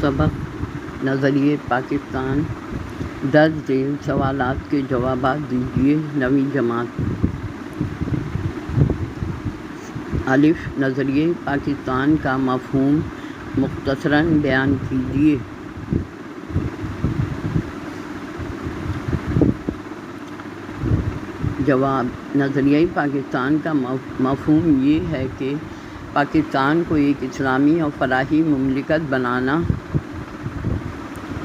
سبق نظریہ پاکستان درج ذیل سوالات کے جوابات دیجیے۔ نویں جماعت۔ الف نظریہ پاکستان کا مفہوم مختصراً بیان کیجیے۔ جواب: نظریہ پاکستان کا مفہوم یہ ہے کہ پاکستان کو ایک اسلامی اور فلاحی مملکت بنانا،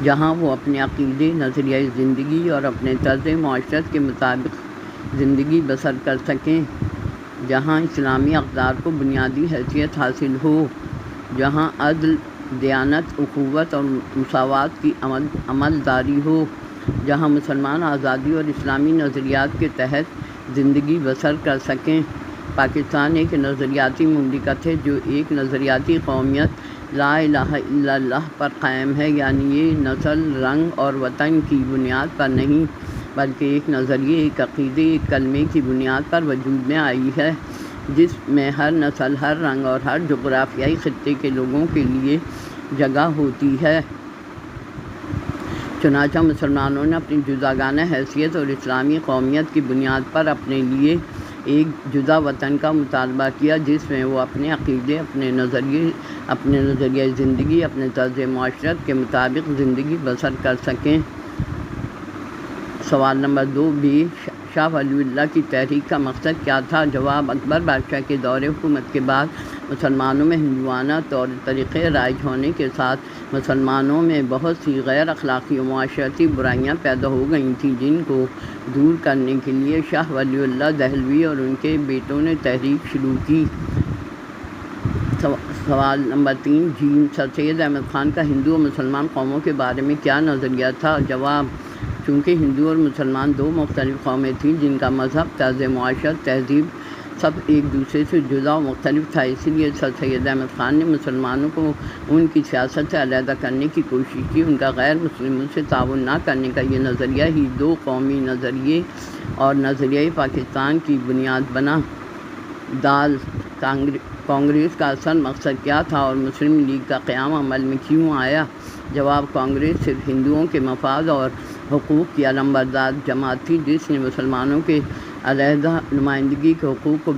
جہاں وہ اپنے عقیدے، نظریہ زندگی اور اپنے طرز معاشرت کے مطابق زندگی بسر کر سکیں، جہاں اسلامی اقدار کو بنیادی حیثیت حاصل ہو، جہاں عدل، دیانت، اخوت اور مساوات کی عملداری ہو، جہاں مسلمان آزادی اور اسلامی نظریات کے تحت زندگی بسر کر سکیں۔ پاکستان ایک نظریاتی مملکت ہے جو ایک نظریاتی قومیت لا الہ الا اللہ پر قائم ہے، یعنی یہ نسل، رنگ اور وطن کی بنیاد پر نہیں بلکہ ایک نظریے، ایک عقیدے، ایک کلمے کی بنیاد پر وجود میں آئی ہے، جس میں ہر نسل، ہر رنگ اور ہر جغرافیائی خطے کے لوگوں کے لیے جگہ ہوتی ہے۔ چنانچہ مسلمانوں نے اپنی جداگانہ حیثیت اور اسلامی قومیت کی بنیاد پر اپنے لیے ایک جدا وطن کا مطالبہ کیا، جس میں وہ اپنے عقیدے، اپنے نظریہ زندگی، اپنے طرز معاشرت کے مطابق زندگی بسر کر سکیں۔ سوال نمبر 2 شاہ ولی اللہ کی تحریک کا مقصد کیا تھا؟ جواب: اکبر بادشاہ کے دور حکومت کے بعد مسلمانوں میں ہندوانہ طور طریقے رائج ہونے کے ساتھ مسلمانوں میں بہت سی غیر اخلاقی و معاشرتی برائیاں پیدا ہو گئی تھیں، جن کو دور کرنے کے لیے شاہ ولی اللہ دہلوی اور ان کے بیٹوں نے تحریک شروع کی۔ سوال نمبر 3 سر سید احمد خان کا ہندو اور مسلمان قوموں کے بارے میں کیا نظریہ تھا؟ جواب: چونکہ ہندو اور مسلمان دو مختلف قومیں تھیں جن کا مذہب، طرز معاشرت، تہذیب سب ایک دوسرے سے جدا و مختلف تھا، اسی لیے سر سید احمد خان نے مسلمانوں کو ان کی سیاست سے علیحدہ کرنے کی کوشش کی۔ ان کا غیر مسلموں سے تعاون نہ کرنے کا یہ نظریہ ہی دو قومی نظریے اور نظریہ پاکستان کی بنیاد بنا۔ کانگریس کا اصل مقصد کیا تھا اور مسلم لیگ کا قیام عمل میں کیوں آیا؟ جواب: کانگریس صرف ہندوؤں کے مفاد اور حقوق کی علمبردار جماعت تھی، جس نے مسلمانوں کے علیحدہ نمائندگی کے حقوق کو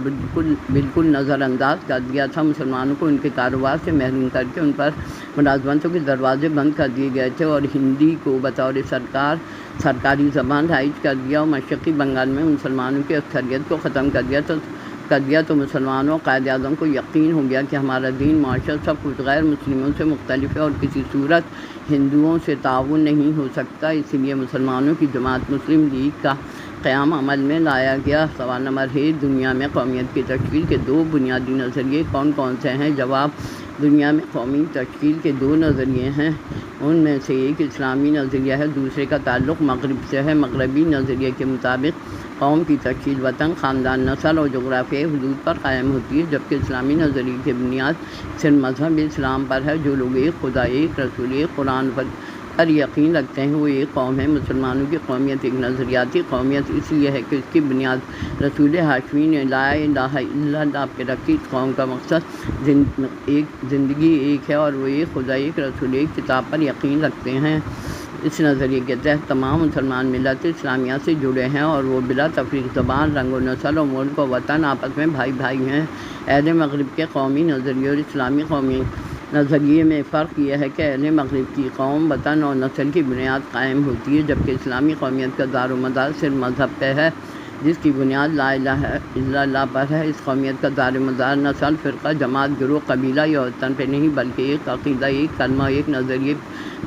بالکل نظر انداز کر دیا تھا۔ مسلمانوں کو ان کے کاروبار سے محروم کر کے ان پر ملازمتوں کے دروازے بند کر دیے گئے تھے اور ہندی کو بطور سرکاری زبان رائج کر دیا اور مشرقی بنگال میں مسلمانوں کی اکثریت کو ختم کر دیا تو مسلمانوں اور قائد اعظم کو یقین ہو گیا کہ ہمارا دین، معاشرت سب کچھ غیر مسلموں سے مختلف ہے اور کسی صورت ہندوؤں سے تعاون نہیں ہو سکتا، اسی لیے مسلمانوں کی جماعت مسلم لیگ کا قیام عمل میں لایا گیا۔ سوال نمبر 1 دنیا میں قومیت کی تشکیل کے دو بنیادی نظریے کون کون سے ہیں؟ جواب: دنیا میں قومی تشکیل کے دو نظریے ہیں، ان میں سے ایک اسلامی نظریہ ہے، دوسرے کا تعلق مغرب سے ہے۔ مغربی نظریے کے مطابق قوم کی تشکیل وطن، خاندان، نسل اور جغرافیائی حدود پر قائم ہوتی ہے، جبکہ اسلامی نظریے کی بنیاد صرف مذہب اسلام پر ہے۔ جو لوگ ایک خدا، ایک رسول، ایک قرآن پر یقین رکھتے ہیں وہ ایک قوم ہے۔ مسلمانوں کی قومیت ایک نظریاتی قومیت اس لیے ہے کہ اس کی بنیاد رسول ہاشمی نے لا الہ الا اللہ پہ رکھی۔ اس قوم کا مقصد زندگی ایک ہے اور وہ ایک خدا، ایک رسول، ایک کتاب پر یقین رکھتے ہیں۔ اس نظریے کے تحت تمام مسلمان ملت اسلامیہ سے جڑے ہیں اور وہ بلا تفریق زبان، رنگ و نسل اور ملک و وطن آپس میں بھائی بھائی ہیں۔ اہل مغرب کے قومی نظریے اور اسلامی قومی نظریے میں فرق یہ ہے کہ اہل مغرب کی قوم وطن اور نسل کی بنیاد قائم ہوتی ہے، جبکہ اسلامی قومیت کا دار و مدار صرف مذہب پہ ہے، جس کی بنیاد لا الہ الا اللہ پر ہے۔ اس قومیت کا دار و مدار نسل، فرقہ، جماعت، گروہ، قبیلہ یا وطن پہ نہیں بلکہ ایک عقیدہ، ایک کلمہ، ایک نظریے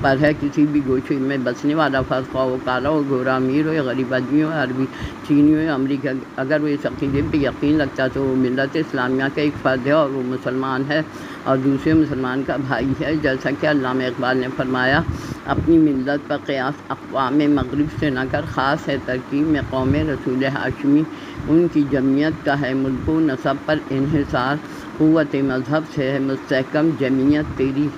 پر ہے۔ کسی بھی گوشے میں بسنے والا فرد، خواہ وہ کالا ہو، گورا، امیر ہو یا غریب، آدمی ہو، عربی، چینی ہو یا امریکی، اگر وہ اس عقیدے پہ یقین رکھتا ہے تو وہ ملت اسلامیہ کا ایک فرد ہے اور وہ مسلمان ہے اور دوسرے مسلمان کا بھائی ہے۔ جیسا کہ علامہ اقبال نے فرمایا، اپنی ملت پر قیاس اقوام مغرب سے نہ کر، خاص ہے ترکیب میں قوم رسول ہاشمی، ان کی جمعیت کا ہے ملک و نسب پر انحصار، قوت مذہب سے ہے مستحکم جمعیت تیری۔